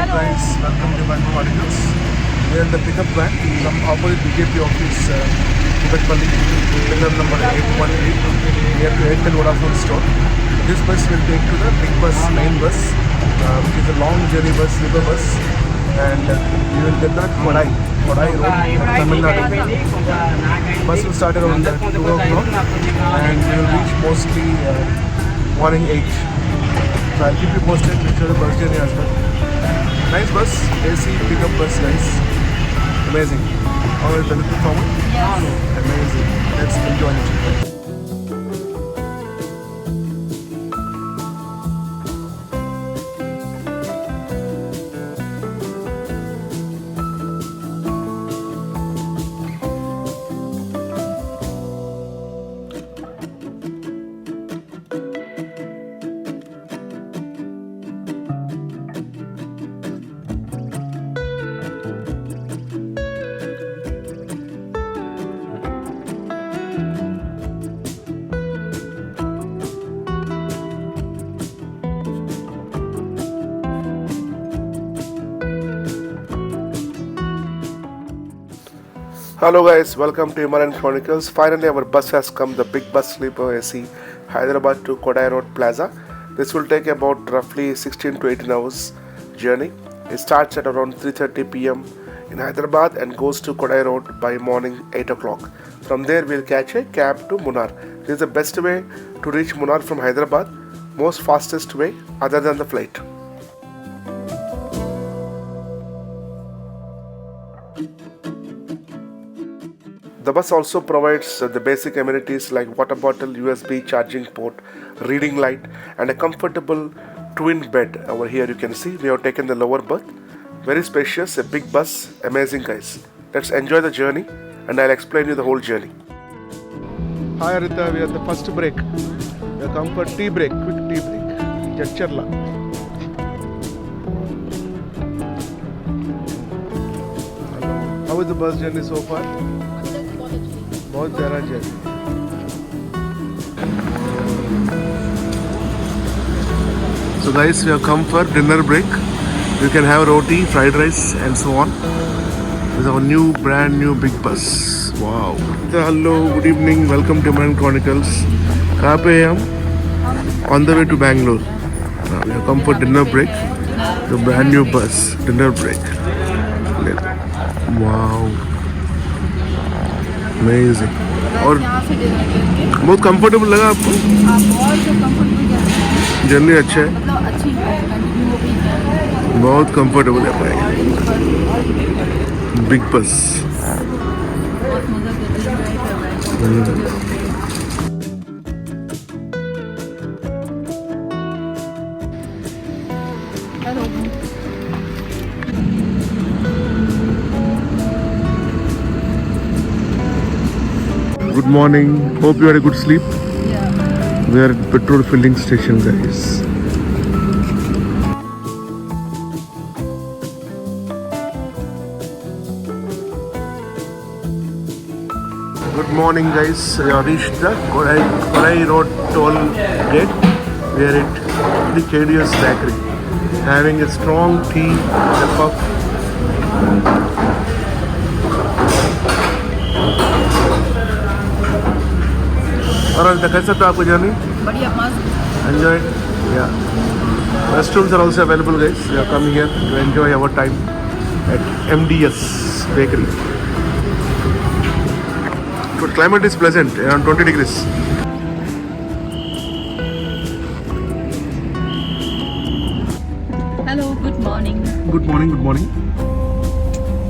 guys, welcome to Bangalore Articles. We are in the pickup van from opposite BJP office, Kukatpalli, pillar number 813, near to Airtel Vodafone store. This bus will take to the big bus, main bus, which is a long journey bus, sleeper bus, and we will get that Kodai Road, Tamil Nadu. Bus will start around 2 o'clock and we will reach mostly morning 8. So I'll keep you posted with the bus journey as well. Nice bus, AC pickup bus, guys. Amazing. How is the looking forward? Yes. Amazing. Let's enjoy it. Hello guys, welcome to Himalayan Chronicles. Finally our bus has come, the big bus sleeper AC Hyderabad to Kodai Road Plaza. This will take about roughly 16 to 18 hours journey. It starts at around 3:30 p.m. in Hyderabad and goes to Kodai Road by morning 8 o'clock. From there we'll catch a cab to Munnar. This is the best way to reach Munnar from Hyderabad, most fastest way other than the flight. The bus also provides the basic amenities like water bottle, USB charging port, reading light and a comfortable twin bed. Over here you can see we have taken the lower berth. Very spacious, a big bus, amazing guys. Let's enjoy the journey and I'll explain you the whole journey. Hi Arita, we are at the first break. We have come for tea break, quick tea break. Jadcherla. How is the bus journey so far? बहुत प्यारा journey. So guys, we have come for dinner break. You can have roti, fried rice and so on. This is our new, brand new big bus. Wow. Hello, good evening. Welcome to Himalayan Chronicles. कहाँ पे हैं हम? On the way to Bangalore. We have come for dinner break. The brand new bus, dinner break. Wow. Amazing. और बहुत comfortable लगा आपको? Journey अच्छा है, बहुत कंफर्टेबल है भाई. बिग बस. Good morning. Hope you had a good sleep. Yeah. We are at petrol filling station, guys. Good morning, guys. We have reached the Kodai Road toll gate. We are at the KDS Bakery, having a strong tea, a puff. और कैसा था आपको journey? बढ़िया, मस्त. Enjoy? Yeah. Restrooms are also available, guys. You are coming here to enjoy our time at MDS Bakery. But climate is pleasant, around 20 degrees. Hello, good morning. Good morning, good morning.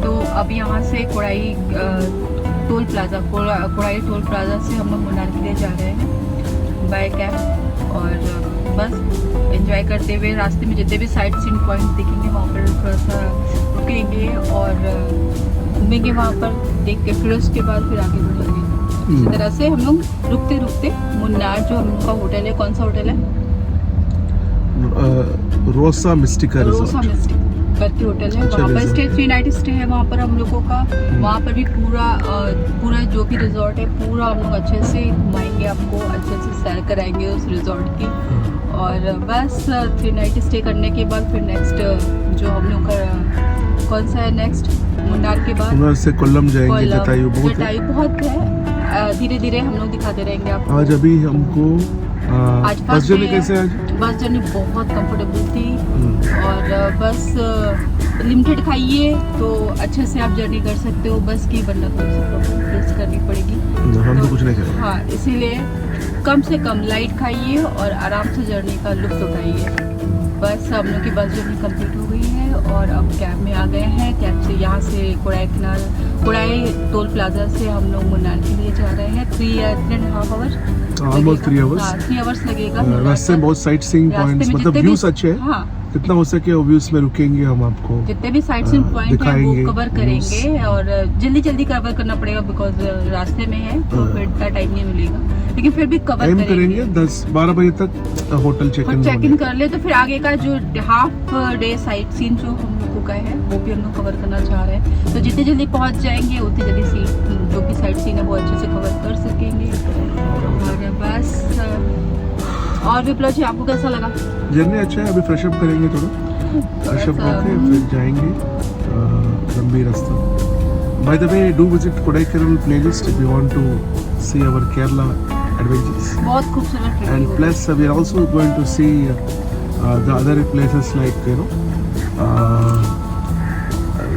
तो अब यहाँ से कोड़ाई toll plaza से हम लोग मुन्नार के लिए जा रहे हैं बाय कैब. और बस एंजॉय करते हुए रास्ते में जितने भी साइट सीइंग पॉइंट दिखेंगे वहाँ पर थोड़ा सा रुकेंगे और घूमेंगे वहाँ पर देख के. फिर उसके बाद फिर आगे बढ़ेंगे. इसी तरह से हम लोग रुकते रुकते मुन्नार जो हम लोग का होटल है, कौन सा होटल है? रोसा मिस्टिका रिजॉर्ट करके होटल है. वहाँ पर स्टे 3 नाइट स्टे है वहाँ पर हम लोगों का. वहाँ पर भी पूरा जो भी रिजॉर्ट है पूरा हम लोग अच्छे से घुमाएंगे, आपको अच्छे से सैर कराएंगे उस रिजॉर्ट की. और बस 3 नाइट स्टे करने के बाद फिर नेक्स्ट जो हम लोग कौन सा है नेक्स्ट मुन्नार के बाद? मुन्नार से कोल्लम जाएंगे। कोल्लम, जटायु बहुत है। जटायु बहुत है। धीरे धीरे हम लोग दिखाते रहेंगे आपको। आज अभी हमको आज बस फर्स्ट जर्नी डे कैसे है। आज? बस जर्नी बहुत कंफर्टेबल थी और बस लिमिटेड खाइए तो अच्छे से आप जर्नी कर सकते हो बस की, वरना तो प्रॉब्लम फेस करनी पड़ेगी। हम तो कुछ नहीं करेंगे। हाँ, इसीलिए कम से कम लाइट खाइए और आराम से जर्नी का लुत्फ उठाइए। बस हम लोग की बस जर्नी कंप्लीट हो गई है और अब कैब में आ गए हैं। कैब से यहाँ से कोड़ाई टोल प्लाजा से हम लोग मुन्नार के लिए जा रहे हैं। 3.5 आवर्स, ऑलमोस्ट 3 आवर्स। हाँ, 3 आवर्स लगेगा। रास्ते में बहुत साइट सीइंग पॉइंट्स, मतलब व्यूज अच्छे हैं। हाँ, कितना हो सके वो व्यूज में रुकेंगे हम आपको। जितने भी साइट सीइंग पॉइंट है दिखाएंगे, वो कवर करेंगे और जल्दी कवर करना पड़ेगा बिकॉज रास्ते में है तो फिर इतना टाइम नहीं मिलेगा, लेकिन फिर भी कवर करेंगे। 10-12 बजे तक होटल चेक इन कर ले तो फिर आगे का जो हाफ डे साइट सीन जो हम लोगों का है वो भी हम लोग कवर करना चाह रहे हैं। तो जितने जल्दी पहुंच जाएंगे उतनी जल्दी सीन जो भी साइट सीन है वो अच्छे से कवर कर सकेंगे। और बस और विप्लव जी आपको कैसा लगा? जर्नी अच्छा है। अभी फ्रेश अप करेंगे, थोड़ा फ्रेश अप करके फिर जाएंगे लंबी रास्ता। By the way, do visit Kodaikanal playlist if you want to see our Kerala adventures. बहुत खूबसूरत And plus we are also going to see the other places like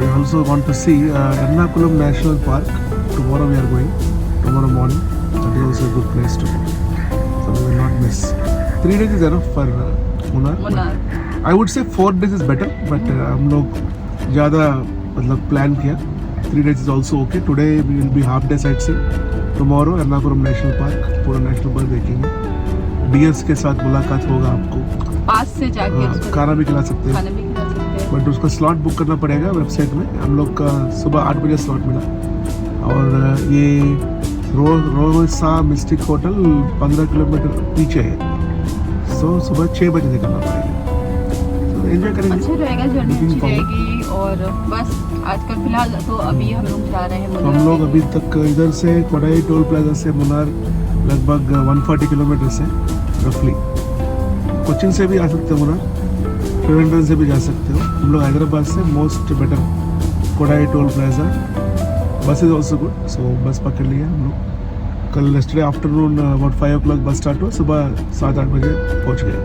we also want to see Ernakulam National Park. Tomorrow we are going. Tomorrow morning. That is also a good place to go. So we will not miss. 3 days is enough for Munnar. I would say 4 days is better, but हम लोग ज़्यादा मतलब plan किया। 3 days is also okay. Today we will be half day sightseeing. Tomorrow Ernakulam National Park, पूरा national park देखेंगे। Dears के साथ मुलाकात होगा आपको। पास से जाके उसको खाना भी खिला सकते हैं। खाना भी खिला सकते हैं। बट उसका स्लॉट बुक करना पड़ेगा वेबसाइट में। हम लोग का सुबह 8 बजे स्लॉट मिला और ये रोसा मिस्टिक होटल 15 किलोमीटर पीछे है। सो सुबह 6 बजे निकलना पड़ेगा। तो एंजॉय करेंगे। अच्छा रहेगा, जर्नी अच्छी रहेगी। और बस आजकल फिलहाल तो अभी हम लोग जा रहे हैं मुन्नार। हम लोग अभी तक इधर से कोडाई टोल प्लाजा से मुन्नार लगभग 140 किलोमीटर से रफली। कोचिन से भी आ सकते हो मुन्नार, ट्रिवेंड्रम से भी जा सकते हो। हम लोग हैदराबाद से most better Kodai toll plaza. बस इज ऑल्सो गुड, सो बस पकड़ लिया हम लोग। कल yesterday आफ्टरनून अबाउट 5 o'clock बस स्टार्ट हुआ, सुबह 7-8 बजे पहुंच गए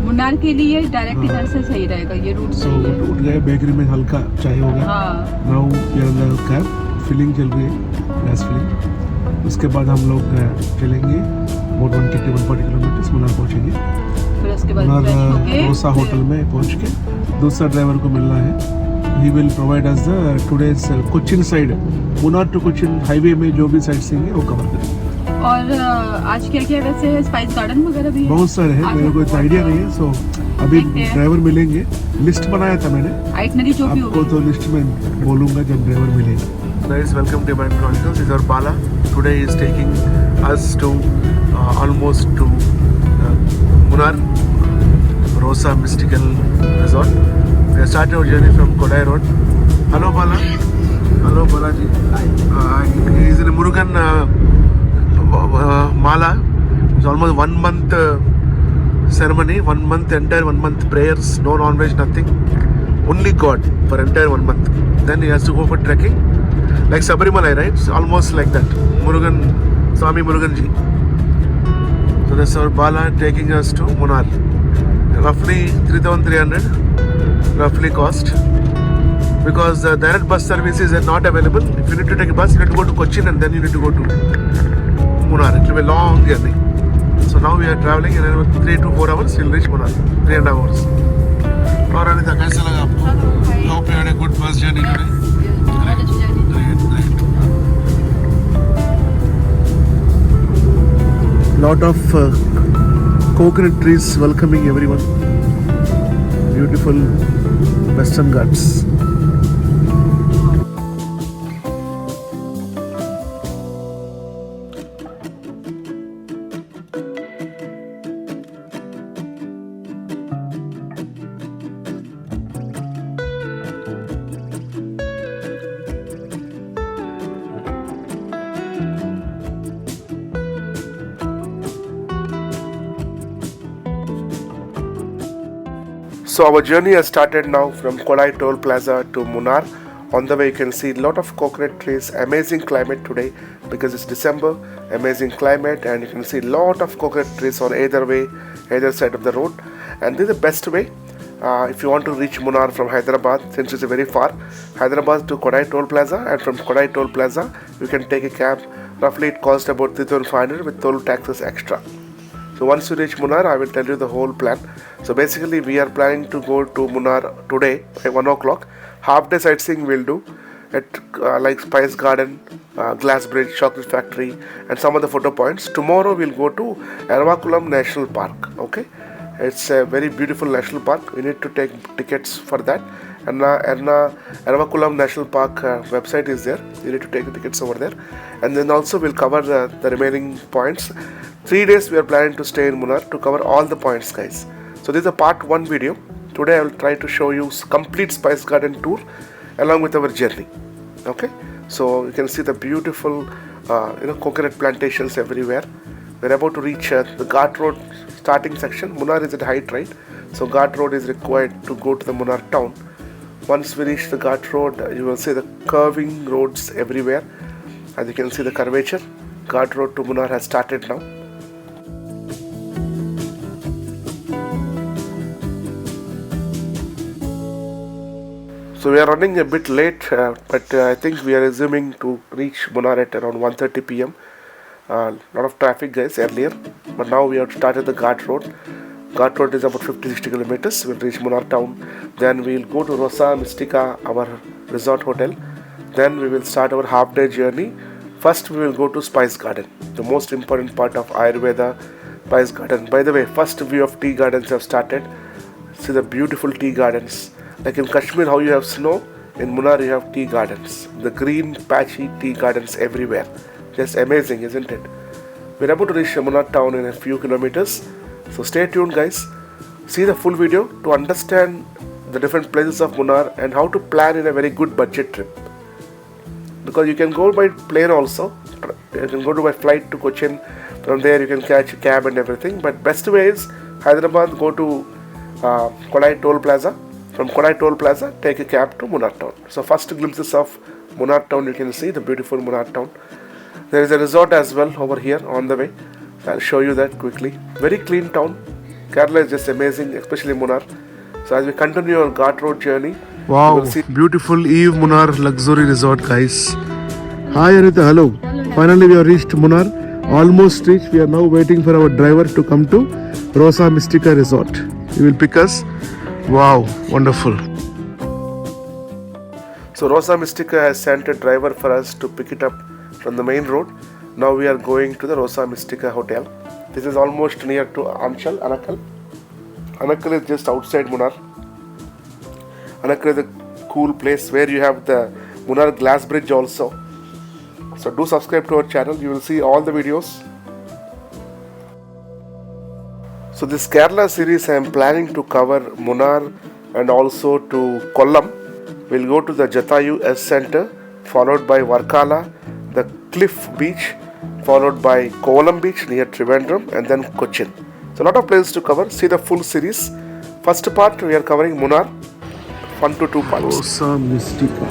मुन्नार के लिए। डायरेक्ट इधर से सही रहेगा, ये रूट सो सही है। उठ गए। बेकरी में हल्का चाय हो गया। हाँ, now we are in the cab, filling चल रही है, गैस फिलिंग। उसके बाद हम लोग चलेंगे अबाउट 130-140 किलोमीटर मुन्नार पहुंचेंगे। फिर उसके बाद मुन्नार रोसा होटल में पहुंच के दूसरा ड्राइवर को मिलना है। He will provide us the today's Cochin side, Munnar to Cochin highway में जो भी साइट सीइंग है वो कवर करेंगे। और आज क्या क्या वैसे है, स्पाइस गार्डन वगैरह भी है? बहुत सारे हैं, मेरे को इतना आइडिया नहीं है। सो अभी ड्राइवर मिलेंगे। लिस्ट बनाया था मैंने, आइटनरी जो भी आपको तो लिस्ट में बोलूंगा जब ड्राइवर मिलेगा। Guys, welcome to Divine Chronicles. This is our Bala. Today he is taking us to almost to Munnar Rosa Mystical Resort. We are starting our journey from Kodai Road. Hello Bala. Hello Balaji. He is in a Murugan Mala. It's almost 1 month ceremony, 1 month, entire 1 month prayers, no non-veg, nothing. Only God for entire 1 month. Then he has to go for trekking. Like Sabarimalai, right? It's almost like that. Murugan, Swami Muruganji. So that's our Bala taking us to Munnar. Roughly 3,300 roughly cost. Because the direct bus services are not available. If you need to take a bus, you need to go to Cochin and then you need to go to Munnar. It will be a long journey. So now we are traveling in around 3 to 4 hours. We'll reach Munnar. 3.5 hours. और अनिता, कैसा लगा आपको? Hope you had a good bus journey today. Lot of coconut trees welcoming everyone. Beautiful Western Ghats. So our journey has started now from Kodai Toll Plaza to Munnar. On the way you can see a lot of coconut trees, amazing climate today because it's December, amazing climate, and you can see a lot of coconut trees on either way, either side of the road. And this is the best way if you want to reach Munnar from Hyderabad, since it's very far, Hyderabad to Kodai Toll Plaza, and from Kodai Toll Plaza you can take a cab. Roughly it costs about 3,500 with toll taxes extra. So once you reach Munnar, I will tell you the whole plan. So basically we are planning to go to Munnar today by 1 o'clock. Half day sightseeing we'll do at like Spice Garden, Glass Bridge, Chocolate Factory, and some other photo points. Tomorrow we'll go to Ernakulam National Park. Okay, it's a very beautiful national park. We need to take tickets for that. And Ernakulam National Park website is there. You need to take the tickets over there. And then also we'll cover the remaining points. 3 days we are planning to stay in Munnar to cover all the points, guys. So this is a part 1 video. Today I will try to show you complete Spice Garden tour along with our journey. Okay, so you can see the beautiful coconut plantations everywhere. We're about to reach the Ghat Road starting section. Munnar is at height, right? So Ghat Road is required to go to the Munnar town. Once we reach the Ghat Road, you will see the curving roads everywhere. As you can see the curvature, Ghat Road to Munnar has started now. So we are running a bit late, but I think we are assuming to reach Munnar at around 1:30 p.m. Lot of traffic, guys, earlier, but now we have started the Ghat Road. Ghat Road is about 50-60 kilometers. We'll reach Munnar town. Then we'll go to Rosa Mystica, our resort hotel. Then we will start our half-day journey. First, we will go to Spice Garden, the most important part of Ayurveda, Spice Garden. By the way, first view of tea gardens have started. See the beautiful tea gardens. Like in Kashmir, how you have snow, in Munnar you have tea gardens. The green patchy tea gardens everywhere. Just amazing, isn't it? We're about to reach Munnar town in a few kilometers. So stay tuned, guys. See the full video to understand the different places of Munnar and how to plan in a very good budget trip. Because you can go by plane also. You can go by flight to Cochin. From there you can catch a cab and everything. But best way is Hyderabad, go to Kodai Toll Plaza. From Kodai Toll Plaza, take a cab to Munnar town. So first glimpses of Munnar town, you can see the beautiful Munnar town. There is a resort as well over here on the way. I'll show you that quickly. Very clean town. Kerala is just amazing, especially Munnar. So as we continue our Ghat Road journey, wow, we will see beautiful Eve Munnar Luxury Resort, guys. Hi Anita, hello. Finally we have reached Munnar. Almost reached. We are now waiting for our driver to come to Rosa Mystica Resort. He will pick us. Wow, wonderful. So Rosa Mystica has sent a driver for us to pick it up from the main road. Now we are going to the Rosa Mystica Hotel. This is almost near to Anakal. Anakal is just outside Munnar. Anakal is a cool place where you have the Munnar Glass Bridge also. So do subscribe to our channel. You will see all the videos. So this Kerala series I am planning to cover Munnar and also to Kollam. We'll go to the Jatayu S Center, followed by Varkala, the Cliff Beach, followed by Kovalam Beach near Trivandrum, and then Cochin. So a lot of places to cover. See the full series. First part we are covering Munnar, 1 to 2 parts. Rosa Mystica.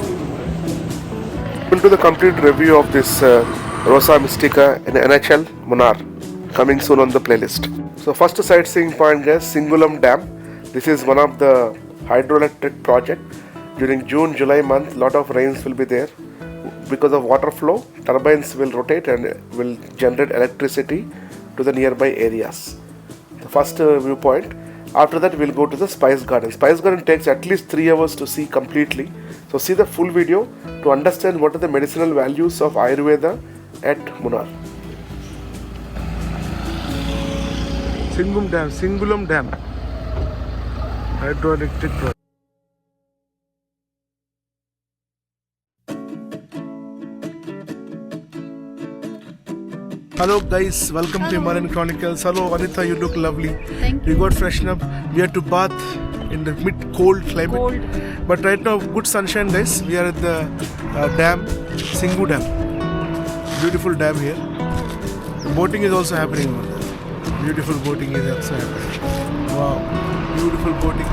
We'll do the complete review of this Rosa Mystica in NHL Munnar, coming soon on the playlist. So first sightseeing point, guys, Singulam Dam. This is one of the hydroelectric project. During June, July month, lot of rains will be there. Because of water flow, turbines will rotate and will generate electricity to the nearby areas. The first viewpoint. After that, we'll go to the Spice Garden. Spice Garden takes at least 3 hours to see completely. So see the full video to understand what are the medicinal values of Ayurveda at Munnar. Singulam Dam, hydroelectric project. Hello guys, welcome to Himalayan Chronicles. Hello Anita, you look lovely. Thank you. We got freshened up. We had to bath in the mid-cold climate. But right now, good sunshine, guys. We are at the dam, Singu Dam. Beautiful dam here. The boating is also happening. Beautiful boating is also happening. Wow, beautiful boating.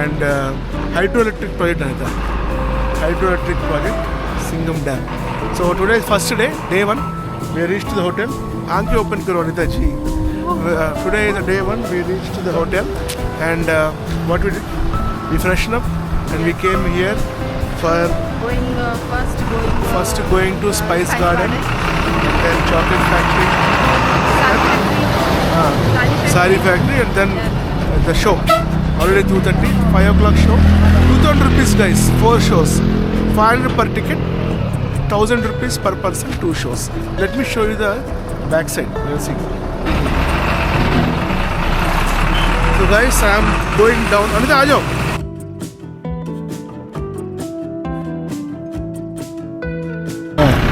and hydroelectric project anita. Hydroelectric project, Singham Dam. So today is first day, day 1. We reached the hotel. Aankhe open karo Anita ji. Today is the day 1. We reached the hotel and what we did? We freshened up and we came here for first going to Spice Garden, and then Chocolate Factory, Sari Factory, and then the show. Already 2:30, 5 o'clock show. 2,000 rupees guys, 4 shows. 500 per ticket, 1,000 rupees per person, 2 shows. Let me show you the back side. Let's see. So guys, I am going down. Anita, aa jao.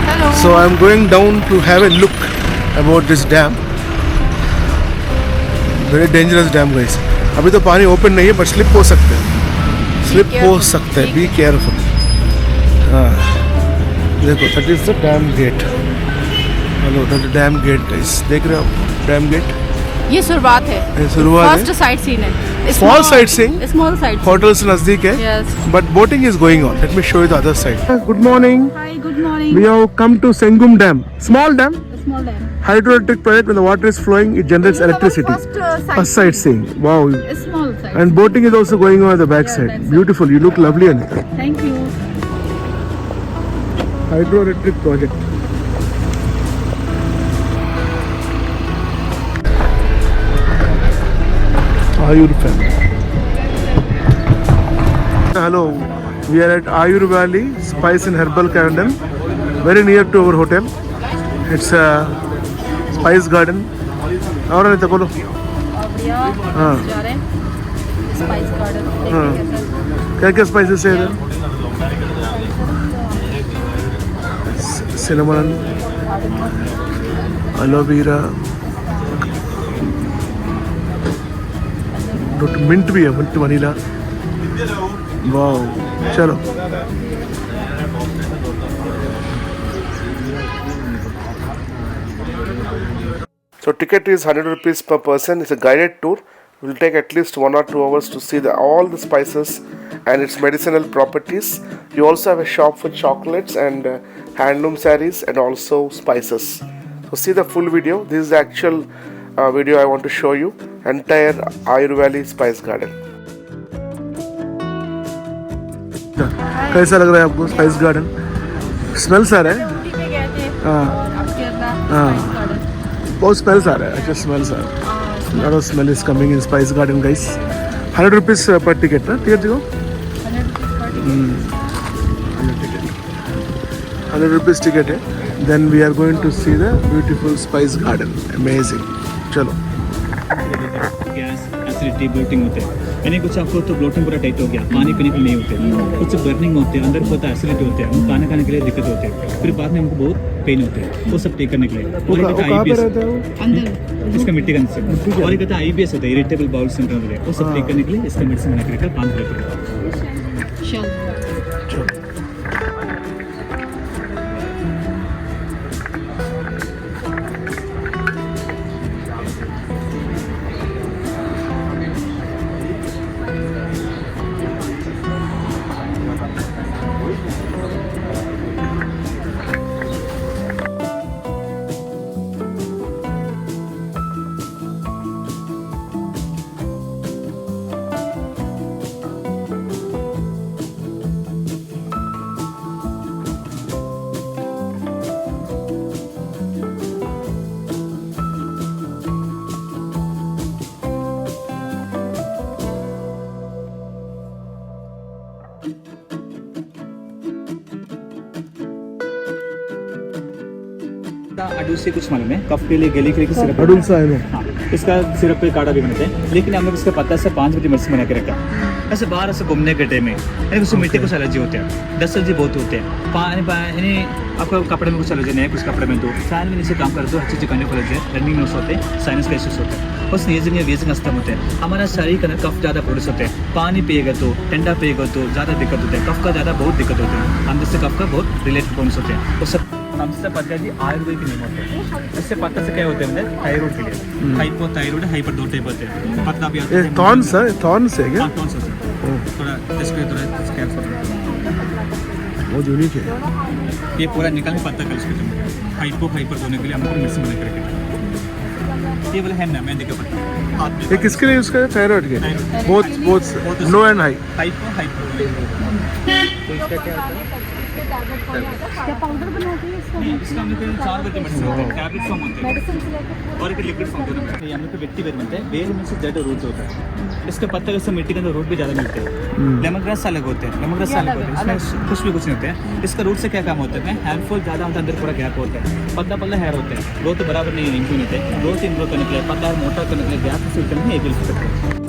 Hello. So I am going down to have a look about this dam. Very dangerous dam guys. अभी तो पानी open नहीं है but slip हो सकते हैं. Slip हो सकते हैं. Be careful. हाँ देखो that is the dam gate. Hello that dam gate guys. देख रहे हो डैम गेट. ये शुरुआत है. ये शुरुआत है. फर्स्ट साइट सीन है. Small sightseeing. Small sight. Hotel से नजदीक है. Yes. But boating is going on. Let me show you the other side. Good morning. Hi, good morning. We have come to Singham Dam. Small dam. Small dam. Hydroelectric project. When the water is flowing, it generates electricity. First sightseeing. Wow. Small sight. And boating is also going on at the back Yeah, side. that's Beautiful. You look lovely, Anita. Thank you. Hydroelectric project. Ayur family. Hello, we are at Ayur Valley Spice and Herbal Garden, very near to our hotel. It's a Spice Garden. और नहीं तो बोलो. हाँ. जा रहे हैं spice garden. हाँ. क्या क्या स्पाइसेस है इधर? Cinnamon, aloe vera, मिंट भी है. Mint vanilla. वाओ. चलो. So ticket is 100 rupees per person. It's a guided tour. It will take at least 1 or 2 hours to see all the spices and its medicinal properties. You also have a shop for chocolates and handloom sarees and also spices. So see the full video. This is the actual video I want to show you. Entire Ayur Valley Spice Garden. कैसा लग रहा है आपको spice garden? Smells आ रहा है. हाँ. बहुत smells आ रहा है. अच्छा स्मेल्स आ रहा है. lot of smell is coming in Spice Garden guys. 100 rupees per ticket ना. टिकट देखो. 100 rupees ticket है. Then we are going to see the beautiful Spice Garden. Amazing. चलो. गैस एसिडिटी ब्लोटिंग होते हैं. यानी कुछ आपको तो ब्लोटिंग पूरा टाइट हो गया, पानी पीने के लिए नहीं होते, कुछ बर्निंग होते हैं, अंदर होता है एसिडिटी होते हैं, हम खाना खाने के लिए दिक्कत होते हैं, फिर बाद में हमको बहुत पेन होते हैं. वो सब ठीक करने के लिए और एक कहता है IBS अंदर इसका मिट्टी का अंदर और एक कहता है IBS होता है इरिटेबल बाउल सिंड्रोम होता है. वो सब ठीक करने के लिए इसका मेडिसिन बना कर 5 रुपये. चल. अडूल से कुछ मालूम है, कफ के लिए गले के लिए सिरप. अडूल सा है ना. हाँ, इसका सिरप पे काढ़ा भी बनाते हैं, लेकिन हम लोग इसका पत्ता से 5 बजे मेडिसिन बना के रखा. ऐसे बाहर ऐसे घूमने के टाइम में उससे मिट्टी कुछ एलर्जी होते हैं, दस्त एलर्जी बहुत होते हैं. पानी आपको कपड़े में कुछ एलर्जी नहीं है, कुछ कपड़े में तो फैन में नीचे काम करते हो अच्छी करने को एलर्जी है, रनिंग नोस होते हैं, साइनस का इश्यूज होते हैं, और स्नीजिंग या वीजिंग अस्थम होते हैं. हमारा शरीर का कफ ज़्यादा प्रोड्यूस होते हैं, पानी पिएगा तो ठंडा पिएगा तो ज़्यादा दिक्कत होता है, कफ का ज़्यादा बहुत दिक्कत होते हैं. हम जिससे कफ का बहुत रिलेटेड प्रोड्यूस होते हैं. वो सब हमसे पत्ता जी आयुर्वेदिक नियम होते हैं. इससे पत्ता से क्या होते हैं थायराइड के लिए, हाइपोथायराइड हाइपर 2 टाइप होते हैं. पत्ता भी थॉर्न्स है. थॉर्न्स है क्या? टॉन्स होते हैं. थोड़ा टेस्ट करके थोड़ा केयरफुल। बहुत यूनिक है। ये पूरा निकाल के पत्ता कल इसको हाइपर धोने के लिए हमको मिक्सी बना के रखें। ये वाला है ना मेहंदी का पत्ता ये किसके लिए यूज़ करें? थायराइड के? बहुत लो एंड हाई। हाइपर तो इसका क्या होता है? क्या पाउडर बनाते हैं इसका? इसका हम लोग 4 बजे मेडिसिन होते हैं, टैबलेट फॉर्म होते हैं और एक लिक्विड फॉर्म होता है। ये हम लोग को व्यक्ति वेद बनते हैं, बेल में से जड़ रूट होता है। इसका पत्ता जैसे मिट्टी के अंदर रूट भी ज़्यादा मिलते हैं। लेमन ग्रास अलग होते हैं, लेमन ग्रास अलग होते हैं, इसमें कुछ भी नहीं होते हैं। इसका रूट से क्या काम होता है? हेयरफॉल ज़्यादा होता है, अंदर पूरा गैप होता है, पत्ता पल्ला हेयर होते हैं, ग्रोथ बराबर नहीं इम्प्रूव होते हैं। ग्रोथ इम्प्रूव करने के लिए पत्ता मोटा करने के लिए गैप फिल करने में एबल सकते हैं।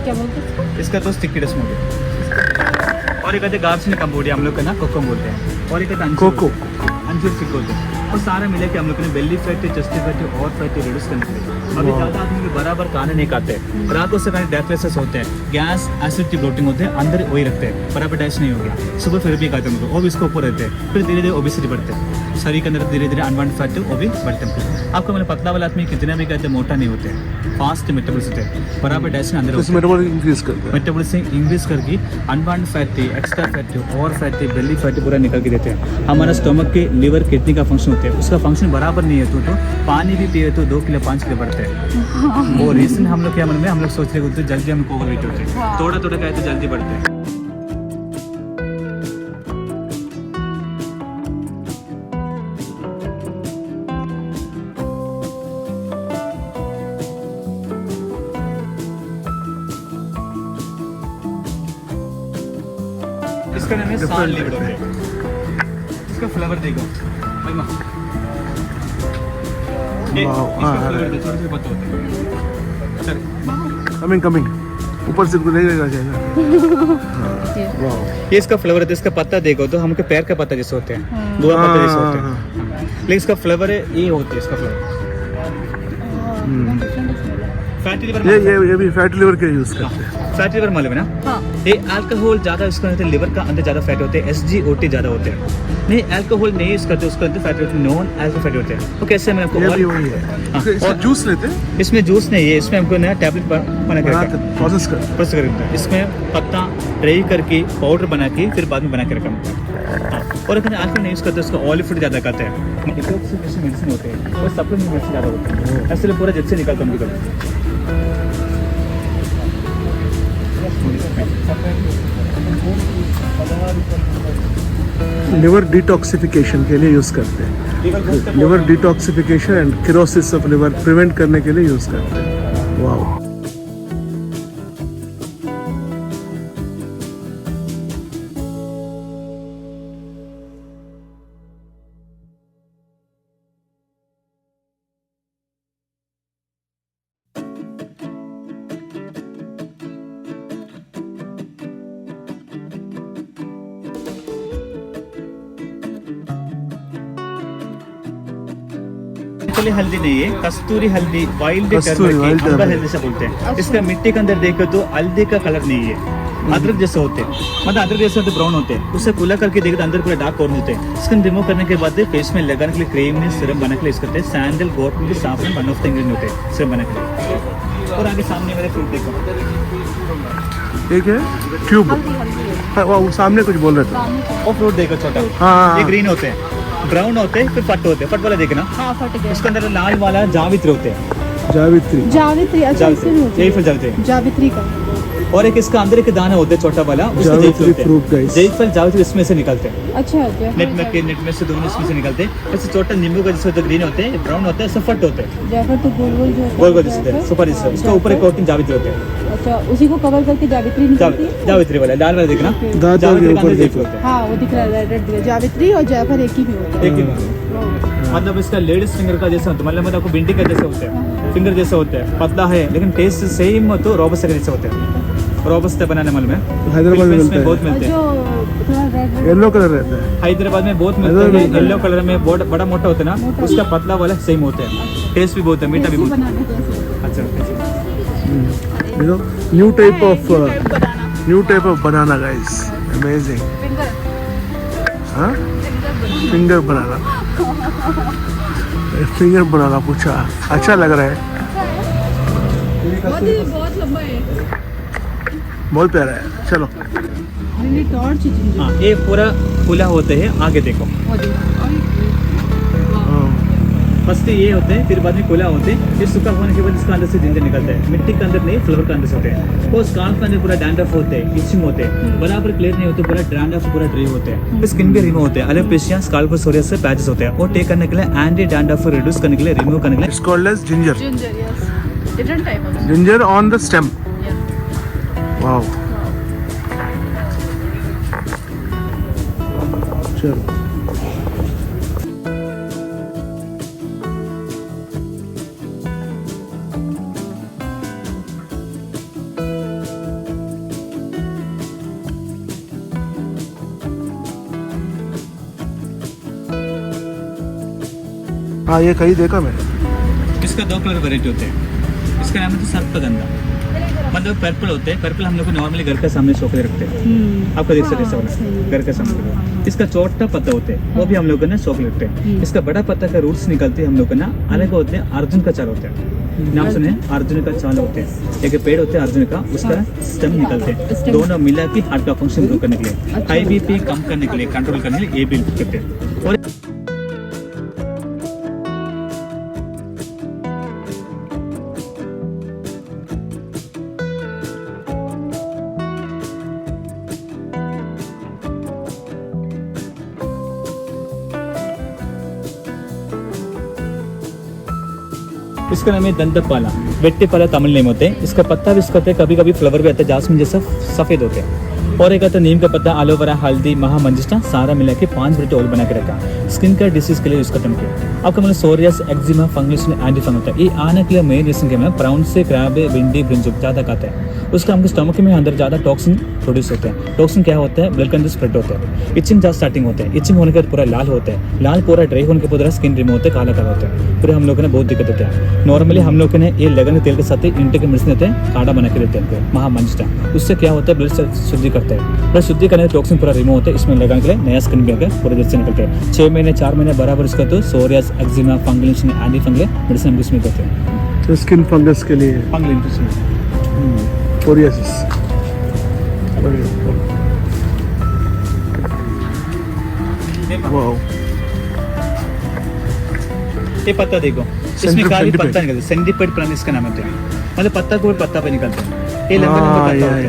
क्या बोलते हैं इसको? इसका तो स्टिकी स्मोक है। और एक कहते हैं गार्सिन कंबोडिया, हम लोग का ना कोको बोलते हैं, और एक कहते हैं कोको। अंजीर स्टिक बोलते हैं। और सारा मिले के हम लोग ने बेली फैट, चेस्ट फैट और फैट रिड्यूस करने के लिए। अभी ज़्यादा आदमी के बराबर खाने नहीं खाते, रातों से खाने डेथलेसेस होते हैं, गैस एसिडिटी ब्लोटिंग होते हैं, अंदर वही रखते हैं, बराबर डाइजेस्ट नहीं हो गया, सुबह फिर भी खाते हैं उनको, वो भी इसके ऊपर रहते हैं, फिर धीरे धीरे ओबेसिटी बढ़ते हैं, शरीर के अंदर धीरे धीरे अनवांटेड फैट वो भी बढ़ते हैं। आपको मैंने पतला वाला आदमी कितना भी कहते हैं मोटा नहीं होते हैं, फास्ट मेटाबॉलिज्म होते हैं, बराबर डाइजेशन अंदर होते हैं। मेटाबॉलिज्म इंक्रीज करता है। मेटाबॉलिज्म इंक्रीज करके अनवांटेड फैटी, एक्स्ट्रा फैटी और फैटी, बेली फैटी पूरा निकल के देते हैं। हमारा स्टमक के लिवर किडनी का फंक्शन होता है, उसका फंक्शन बराबर नहीं है तो पानी भी पिए तो 2 किलो 5 किलो बढ़ते हैं। वो रीजन हम लोग क्या मन में हम लोग सोच रहे होते जल्दी हम ओवरवेट होते हैं, थोड़ा थोड़ा क्या है तो जल्दी बढ़ते हैं। इसका नाम है साल लिवर होता है। इसका फ्लेवर देखो भाई माँ, छोटे से पत्ते होते हैं। सर कमिंग ऊपर से नहीं रहेगा जाएगा। ये इसका फ्लेवर है, इसका पत्ता देखो तो हमके पैर का पत्ता जैसे होते हैं, गोवा पत्ता जैसे होते हैं, लेकिन इसका फ्लेवर है ये होते हैं। इसका फ्लेवर फैटी लिवर, ये भी फैटी लिवर के यूज करते हैं। फैटी लिवर मालूम है ना? हाँ। ये अल्कोहल ज़्यादा इसके अंदर लिवर का अंदर ज़्यादा फैट होते हैं, SGOT ज़्यादा होते हैं। नहीं अल्कोहल नहीं यूज करते, उसके अंदर फैट होते हैं, नॉन अल्कोहल फैट होते हैं। तो कैसे मैं आपको ये भी वही है। इसका जूस लेते हैं, इसमें जूस नहीं है, इसमें हमको नया टैबलेट बना के रखा है, प्रोसेस करते प्रोसेस करते हैं। इसमें पत्ता ड्राई करके पाउडर बना के फिर बाद में बना के रखा है। और अगर आजकल नहीं यूज़ करते उसका ऑलिव फूड ज़्यादा खाते हैं, मेडिसिन होते हैं और सप्लीमेंट मेडिसिन ज़्यादा होते हैं, ऐसे पूरा जब से निकलता है। लिवर डिटॉक्सिफिकेशन के लिए यूज करते हैं। Liver detoxification and cirrhosis of liver prevent करने के लिए यूज करते हैं। वाओ। एक्चुअली हल्दी नहीं है, कस्तूरी हल्दी, वाइल्ड कस्तूरी, wild अम्बर turmeric। हल्दी से बोलते हैं। इसका मिट्टी के अंदर देखो तो हल्दी का कलर नहीं है, अदरक जैसे होते हैं, मतलब अदरक जैसे होते ब्राउन होते हैं। उसे खुला करके देखो तो अंदर पूरा डार्क कॉर्नर होते हैं। इसको रिमूव करने के बाद फेस में लगाने के लिए क्रीम में सिरम बना के लिए यूज करते हैं। Sandal, goat milk, saffron one of the ingredient होते हैं सिरम बना के लिए। और आगे सामने मेरे फ्रूट देखो, एक है ट्यूब। हाँ, वो सामने कुछ बोल रहे थे। और फ्रूट देखो छोटा, हाँ, ये ग्रीन होते हैं, ब्राउन होते हैं, फिर फट होते हैं। फट वाला देखना, हाँ फट गया। उसके अंदर लाल वाला जावित्री होते हैं। जावित्री। जावित्री, अच्छा इससे भी होती यही है फल जावित्री। जावित्री का। और एक इसका अंदर एक दाना होता है छोटा वाला, उसमें जावित्री जयफल होते fruit, हैं। guys। जयफल जावित्री इसमें से निकलते हैं, अच्छा अच्छा। नेट में से दोनों इसमें से निकलते हैं। ऐसे छोटा नींबू का जैसे ग्रीन होते हैं, ब्राउन होते हैं, सफट होते हैं, जायफल तो गोल गोल जो होता है, गोल गोल जैसे जायफल। सुपर जैसे। उसके ऊपर एक कोटिंग जावित्री होते हैं। अच्छा, उसी को कवर करके जावित्री निकलती है। जावित्री वाला लाल वाला देखना, दांतों जावित्री के का ऊपर अंदर देखो। जयफल होते हैं। हाँ वो दिख रहा है, रेड रेड। जावित्री और जायफल एक ही में होता है। एक ही बात। मतलब इसका लेडीज फिंगर का जैसा होता है, मतलब आपको भिंडी का जैसे होते हैं, फिंगर जैसे होते हैं, पतला है लेकिन टेस्ट सेम हो तो रोबस्टा के जैसे होते हैं। रोबस्टा बनाने वाले में हैदराबाद में मिलता है। बहुत मिलते हैं। जो थोड़ा रेड रेड येलो कलर रहता है। हैदराबाद में बहुत मिलते हैं, येलो कलर में बहुत बड़ा मोटा होता है ना, उसका पतला वाला सेम होता है, टेस्ट भी बहुत है, मीठा भी बहुत है। बनाने जैसे। अच्छा, You know, new type of banana, guys. Amazing. Huh? Finger banana. Finger banana पूछा, अच्छा लग रहा है, बहुत लंबा है। बहुत प्यारा है। चलो टॉर्च हाँ ये पूरा खुला होते हैं, आगे देखो फर्स्ट ये होते हैं, फिर बाद में खुला होते हैं। ये सूखा होने के बाद इसका अंदर से जिंजर निकलता है, मिट्टी के अंदर नहीं फ्लावर के अंदर से होते हैं। वो स्काल्प के अंदर पूरा डैंड्रफ होते हैं, इचिंग होते हैं, बराबर क्लियर नहीं होते, पूरा डैंड्रफ पूरा ड्राई होते हैं। फिर स्किन भी रिमूव होते हैं, एलोपेशिया स्काल्प और सोरियासिस से पैचेस होते हैं। वो टेक करने के लिए एंटी डैंड्रफ रिड्यूस करने के लिए, रिमूव करने के लिए it's called as ginger, Ginger, yes. Different type of ginger on the stem. yeah. Wow, चलो हाँ ये कहीं देखा मैंने। इसका दो कलर वेराइटी होते हैं। इसका नाम है तो सर्पगंधा, मतलब पर्पल होते हैं। पर्पल हम लोग नॉर्मली घर के सामने शौक रखते हैं, आपको देख सकते हैं सब घर के सामने। इसका छोटा पत्ता होते हैं, वो भी हम लोग ना शौक रखते हैं। इसका बड़ा पत्ता का रूट्स निकलते हैं हम लोग ना अलग होते हैं। अर्जुन का चाल होता है, नाम सुने, अर्जुन का चाल होते हैं। एक पेड़ होते हैं अर्जुन का, उसका स्टेम निकलते हैं। दोनों मिला के हार्ट का फंक्शन इंप्रूव करने के लिए, हाई बीपी कम करने के लिए, कंट्रोल करने के लिए ये भी करते हैं। और इसका नाम है दंतपाला, वेट्टीपाला तमिल नेम होते हैं। इसका पत्ता भी इसका कभी कभी फ्लावर भी आता है, जासमीन जैसा सफेद होते हैं। और एक आता है नीम का पत्ता, एलोवेरा, हल्दी, महामंजिष्टा सारा मिला के 5 मिनट ऑयल बना के रखा। स्किन का डिसीज के लिए यूज करते हैं। आपका मतलब सोरियास, एक्जिमा, फंगस में एंटी फंगल होता है। ये आने के लिए मेन रीजन क्या है, प्राउन से क्रैब, भिंडी, ब्रिंजल ज़्यादा खाते हैं। उसका हमको स्टमक में अंदर ज़्यादा टॉक्सिन प्रोड्यूस होते हैं। टॉक्सिन क्या होता है, ब्लड के अंदर स्प्रेड होता है। इचिंग ज़्यादा स्टार्टिंग होते हैं। इचिंग होने के बाद पूरा लाल होता है, लाल पूरा ड्राई होने के बाद स्किन रिमूव होते हैं, काला काला होता है। फिर हम लोग ने बहुत दिक्कत होते हैं। नॉर्मली हम लोग ने ये लगन के तेल के साथ इंटे के मेडिसिन देते हैं, काढ़ा बना के देते हैं महामंजिष्टा। उससे क्या होता है, ब्लड शुद्धि करता है। ब्लड शुद्धि करने टॉक्सिन पूरा रिमूव होता है। इसमें लगाने के लिए नया स्किन भी आकर पूरे जल्द से निकलते हैं। 6 महीने 4 महीने बराबर इसका तो psoriasis, eczema, fungal, anti fungal medicine हम इसमें देते हैं। तो स्किन फंगस के लिए फंगल इन्फेक्शन, सोरियासिस। वाओ, ये पत्ता देखो, इसमें खाली पत्ता निकलता है। सेंटीपेड प्लांट इसका नाम होता है, मतलब पत्ता को पत्ता पे निकलता है। ये लंबा लंबा पत्ता होता है,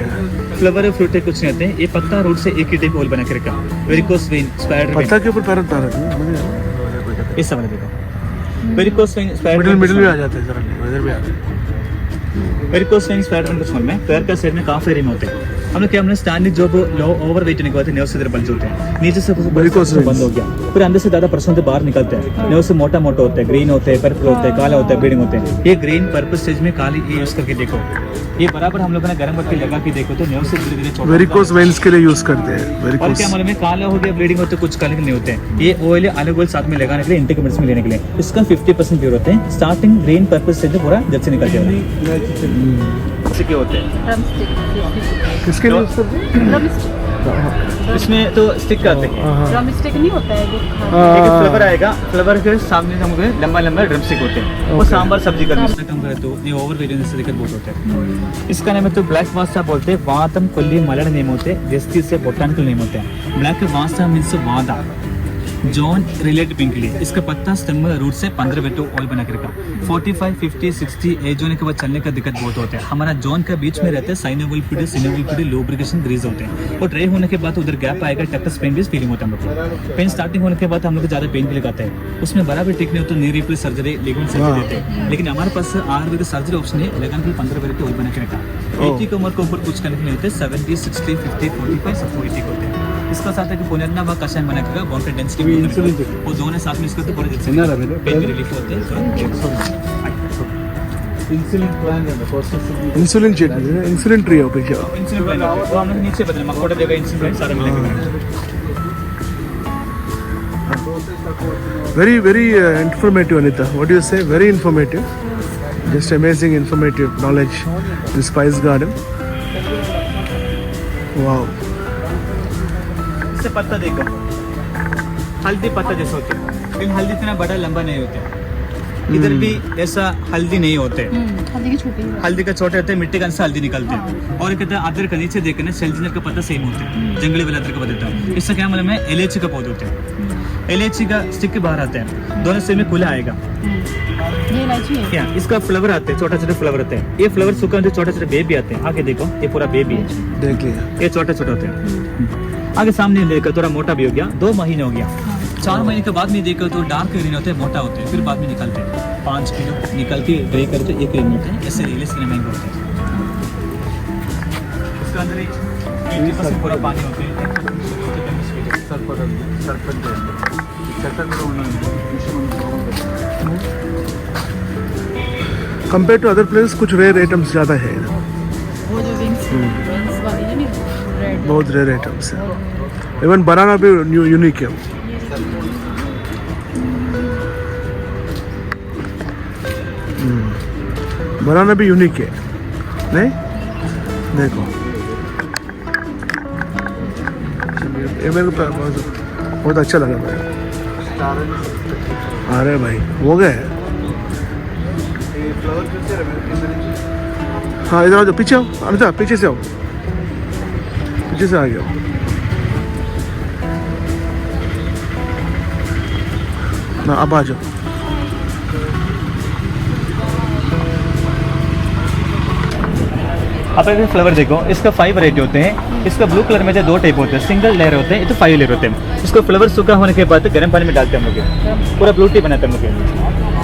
फ्लावर फ्रूट कुछ नहीं होते हैं। ये पत्ता रूट से एक ही टाइप ऑयल बना के रखा। वेरिकोस वेन, स्पाइडर पत्ता के ऊपर पैर उतार रखा, इस समय देखो, वेरिकोस वेन, स्पाइडर मिडिल में आ जाते हैं, जरा इधर भी आ जाते हैं। वेरिकोस वेन, स्पाइडर कुछ में पैर का साइड में काफी रिम होते हैं। हम लोग क्या, हमने स्टैंडिंग जो लो ओवर वेट होने के बाद नर्व से इधर बल्ज होते हैं, नीचे से Varicose veins। बंद हो गया, फिर अंदर से ज्यादा परसेंट बाहर निकलते हैं। नर्व से मोटा मोटा होते हैं, ग्रीन होते हैं, पर्पल होते हैं, काला होता है, ब्लीडिंग होते हैं। ये ग्रीन पर्पल स्टेज में काली ये यूज करके देखो, ये बराबर हम लोगों ने गर्म करके लगा के देखो तो नर्व से धीरे धीरे छोटा वेरिकोस वेन्स के लिए यूज करते हैं। और वेरिकोस क्या मालूम है, काला हो गया, ब्लीडिंग होते कुछ काले नहीं होते हैं। ये ऑयल अलग ऑयल साथ में लगाने के लिए, इंटेक मेडिसिन में लेने के लिए इसका 50% प्योर होते हैं। स्टार्टिंग ग्रीन पर्पल स्टेज पूरा जब से निकल जाएगा। क्या होते हैं किसके लिए यूज करते हैं? इसमें तो स्टिक आते हैं, ड्रम स्टिक नहीं होता है जो एक फ्लेवर आएगा, फ्लेवर के सामने हमको लंबा लंबा ड्रम स्टिक होते हैं। वो सांबर सब्जी का कम करे तो ये ओवर वेरिएंस से दिक्कत बहुत होता है। इसका नाम है तो ब्लैक वास्ता बोलते हैं। वातम कोल्ली मलयालम नेम होते हैं, जस्ती से बोटानिकल नेम होते हैं। ब्लैक वास्ता मीन्स वादा, जॉन रिलेटेड पिंक के लिए। इसका पत्ता स्टेम रूट से 15 बेटो ऑयल बना के रखा। 45, 50, 60 एज होने के बाद चलने का दिक्कत बहुत होता है। हमारा जॉन का बीच में रहता है synovial fluid, synovial fluid, lubrication grease होते हैं। और ड्राई होने के बाद उधर गैप आएगा, टक्कस पेन भी फीलिंग होता है हम लोग। पेन स्टार्टिंग होने के बाद हम लोग ज़्यादा पेन के लिए कहते हैं, उसमें बराबर ठीक नहीं होता, नी रिप्लेस सर्जरी, लिगामेंट सर्जरी देते हैं। लेकिन हमारे पास आयुर्वेदिक सर्जरी ऑप्शन है, लगाने के लिए 15 बेटो ऑयल बना के रखा। 80 की उम्र के ऊपर कुछ करने के लिए होते हैं, 70, 60, 50, 45 सब 80 होते हैं। इसका साथ है कि पुनर्ना व कषाय बना के बोन का डेंसिटी वो दोनों साथ में इसका तो बड़े जल्दी पेन रिलीफ होते हैं। इंसुलिन चेट, इंसुलिन ट्री हो गया। इंसुलिन प्लान वो हम लोग नीचे बदले मकोड़ा देगा, इंसुलिन प्लान सारा मिलेगा। Very informative, Anita. What do you say? Very informative. Just amazing informative knowledge in Spice Garden. Wow. इससे पत्ता देखो, हल्दी पत्ता जैसे होते हैं, लेकिन हल्दी इतना बड़ा लंबा नहीं होता है। इधर भी ऐसा हल्दी नहीं होते, हल्दी की छोटी हल्दी का छोटे होते हैं, मिट्टी का अंश हल्दी निकलते हैं। और कहते हैं अदरक का नीचे देखना सेल्जिनर का पत्ता सेम होते हैं, जंगली वाला अदरक का पत्ता होता है। इससे क्या मतलब है, इलायची का पौधे होते हैं, इलायची का स्टिक बाहर आता है, दोनों से में खुला आएगा। ये इलायची है क्या इसका फ्लावर आते हैं, छोटा छोटा फ्लावर आते हैं। ये फ्लावर सूखा होते, छोटे छोटे बेबी आते हैं। आगे देखो, ये पूरा बेबी है, देख लिया। ये छोटे छोटे होते हैं। आगे सामने देखो, थोड़ा मोटा भी हो गया, 2 महीने हो गया। 4 महीने के बाद में देखो तो डार्क ग्रीन होते हैं, मोटा होते हैं, फिर बाद में निकलते हैं। 5 किलो निकल के ड्राई करते हैं, 1 किलो होते हैं, ऐसे रिलीज करने महंगे होते हैं। इसके अंदर 80% पूरा पानी होते हैं। कंपेयर टू अदर प्लेस कुछ रेयर आइटम्स ज़्यादा है इधर। वो जो विंग्स वाली है नहीं, रेड बहुत रेयर आइटम्स है। इवन बनाना भी यूनिक है। बनाना भी यूनिक है, नहीं? देखो, ये मेरे को बहुत अच्छा लगा भाई। अरे भाई हो गए। हाँ इधर आओ, पीछे आओ, अनिता पीछे से आओ, पीछे से आ गया। ना अब आ जाओ। आप अगर फ्लावर देखो, इसका 5 वैरायटी होते हैं। इसका ब्लू कलर में जो 2 टाइप होते हैं, सिंगल लेयर होते हैं, ये तो 5 लेयर होते हैं। इसको फ्लावर सूखा होने के बाद गर्म पानी में डालते हैं हम लोग, पूरा ब्लू टी बनाते हैं हम लोग।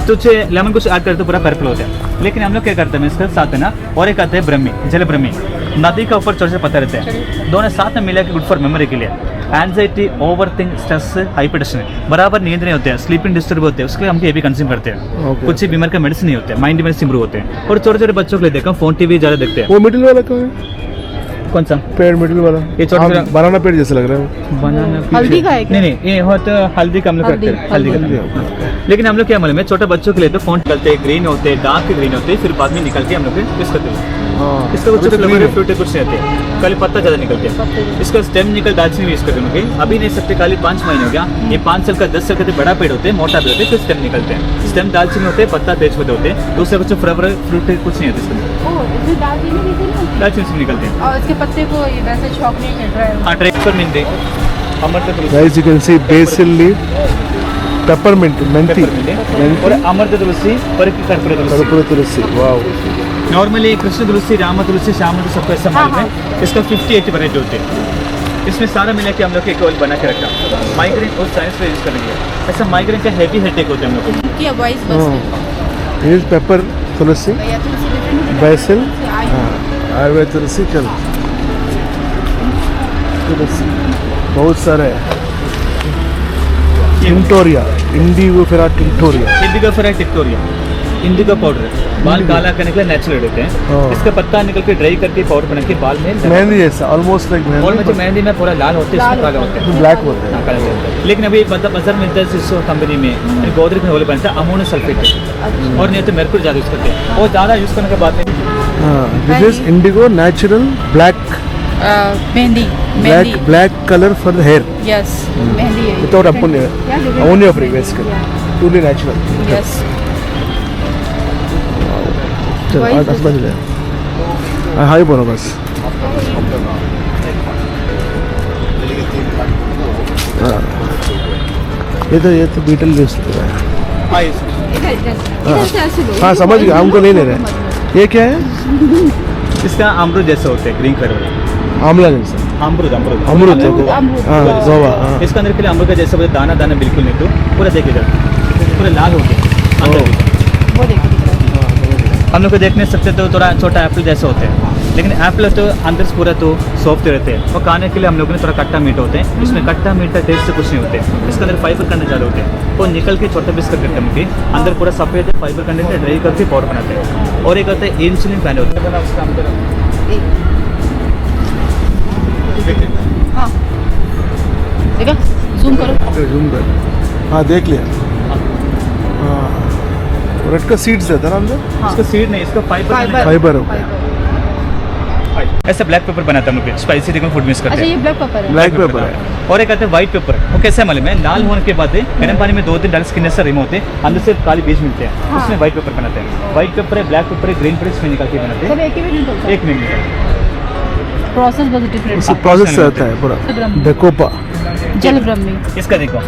तो लेमन कुछ ऐड करते तो पूरा पर्पल होता है। लेकिन हम लोग क्या करते हैं, इसके साथ है ना, और एक आता है ब्रह्मी, जल ब्रह्मी, नदी का ऊपर छोटे से पत्थर रहते हैं, दोनों साथ में मिला के गुड फॉर मेमोरी के लिए। Anxiety, over think, stress, hypertension, बराबर नींद नहीं होते हैं, स्लीपिंग डिस्टर्ब होते हैं, उसके लिए हम ये भी कंज्यूम करते हैं। Okay. कुछ ही बीमार का मेडिसिन नहीं होते हैं, माइंड मेडिसिन इंप्रूव होते हैं। और छोटे छोटे बच्चों के लिए देखा, फोन टीवी ज़्यादा देखते हैं। वो मिडिल वाला कौन है? कौन सा पेड़ मिडिल वाला? ये छोटा हाँ, छोटा- बनाना पेड़ जैसा लग रहा है। बनाना हल्दी का है क्या? नहीं नहीं, ये होता हल्दी का हम लोग करते हैं, हल्दी का। लेकिन हम लोग क्या मालूम है, छोटे बच्चों के लिए तो फॉन्ट निकलते हैं, ग्रीन होते हैं, डार्क ग्रीन होते हैं, फिर बाद में निकल के हम लोग यूज करते हैं। हाँ, इसका अभी कुछ तो green है। फ्रूट कुछ नहीं आते, खाली पत्ता ज़्यादा निकलते हैं। इसका स्टेम निकल दालचीनी यूज करते हैं। अभी नहीं सकते, खाली 5 महीने हो गया। ये 5 साल का 10 साल का बड़ा पेड़ होते हैं, मोटा पेड़ होते हैं, फिर स्टेम निकलते हैं। स्टेम दालचीनी होते हैं, पत्ता तेजपत्ते होते हैं, दूसरे कुछ फ्लावर फ्रूट कुछ नहीं होते इसमें, दालचीनी से निकलते हैं। और इसके पत्ते को ये वैसे चॉकलेट है, ड्राई हाँ, ट्रेक्टर मिलते अमृत तुलसी, Guys, you can see basil leaf, peppermint, मेंथी, और अमृत तुलसी, कर्पूर तुलसी। कर्पूर तुलसी। वाओ, नॉर्मली कृष्ण तुलसी, राम तुलसी, श्याम तुलसी सबको ऐसा मालूम है। इसका 58 वैरायटी होते हैं। इसमें सारा मिला के हम लोग एक ऑयल बना के रखा, माइग्रेन और साइंस पे यूज करेंगे। ऐसा माइग्रेन का हैवी हेडेक होता है हम लोग को। की वॉइस बस ये पेपर तुलसी, या तुलसी डिफरेंट है। बैसिल, हाँ आयुर्वेद तुलसी। चल तुलसी बहुत सारे है। टिंटोरिया, इंडिगोफेरा टिंटोरिया। इंडिगो फेरा टिक्टोरिया, इंडिगो पाउडर, बाल काला करने के लिए नेचुरल होते हैं। हाँ। इसका पत्ता निकल के ड्राई करके पाउडर बना के बाल में मेहंदी जैसा, ऑलमोस्ट लाइक और मुझे मेहंदी, मेहंदी में पूरा लाल होते हैं, इसमें काला होते हैं। ब्लैक होता है। हाँ, काला होता है। लेकिन अभी बाजार मिलता है सिसो कंपनी में, गोदरेज में ओले बनता है अमोनियम सल्फेट, और नहीं तो मेरकुरी ज़्यादा यूज़ करते हैं। और ज़्यादा यूज़ करने के बाद में हाँ, this is indigo natural black mehndi, mehndi, black colour for the hair yes, mehndi है। Without ammonia free basically, truly natural. Yes, चल वही आज बज गया। हाई बोलो बस। हाँ, ये तो बीटल जूस लग रहा है। हाँ, ये इधर से ऐसे लो। हाँ समझ गया, हमको नहीं ले रहे। ये क्या है? इसका अमरूद जैसा होता है, ग्रीन कलर वाला आमला जैसा, अमरूद, अमरूद अमरूद है अमरूद, वो। अमरूद। हाँ गोवा, हाँ। इसका अंदर के लिए अमरूद का जैसा बोलते दाना दाना बिल्कुल नहीं, तो पूरा देखिए इधर पूरा लाल हो गया अंदर भी। वो देखो दिख रहा है। हम लोग को देखने सकते तो थोड़ा छोटा एप्पल जैसे होते हैं, लेकिन एप्पल तो अंदर से पूरा तो सॉफ्ट रहते हैं। और खाने के लिए हम लोग ने थोड़ा खट्टा मीठा होते हैं, इसमें खट्टा मीठा टेस्ट से कुछ नहीं होते। इसके अंदर फाइबर कंटेंट ज़्यादा होते हैं। वो निकल के छोटा पीस करके हमके अंदर पूरा सफ़ेद है, फाइबर कंटेंट है, ड्राई करके पाउडर बनाते हैं। और एक होता है इंसुलिन पैन होता है, उसका अंदर हाँ, देखा, जूम करो। जूम कर। हाँ देख लिया। हाँ, रेड का सीड्स रहता है ना अंदर, इसका सीड नहीं, इसका फाइबर फाइबर हो गया। ऐसा ब्लैक पेपर बनाता है हम लोग स्पाइसी देखो फूड मिक्स करते अच्छा, हैं ये ब्लैक पेपर है। ब्लैक पेपर है। और एक आते हैं व्हाइट पेपर, वो कैसे है मालूम है, लाल होने के बाद गर्म पानी में 2 दिन डाल स्किन से रिमूव होते हैं, अंदर से काली बीज मिलते हैं, हाँ। उसमें व्हाइट पेपर बनाते हैं। व्हाइट पेपर है, ब्लैक पेपर है, ग्रीन पेपर इसमें निकाल के बनाते सब हैं। एक ही में निकलता है। एक मिनट निकल प्रोसेस बहुत डिफरेंट उससे है। प्रोसेस रहता है पूरा। ब्रह्म। डेकोपा। जल ब्रह्मी। इसका देखो